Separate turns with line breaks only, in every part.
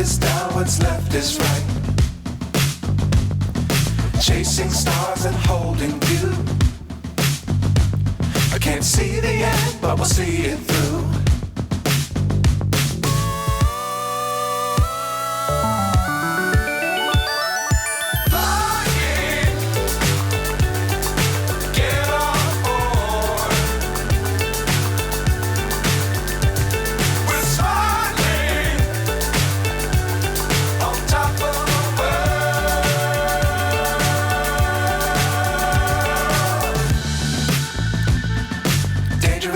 is down, what's left is right. Chasing stars and holding you. I can't see the end, but we'll see it through.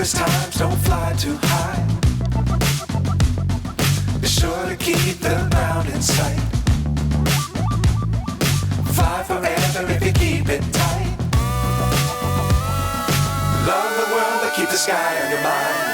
Times don't fly too high. Be sure to keep the ground in sight. Fly forever if you keep it tight. Love the world, but keep the sky on your mind.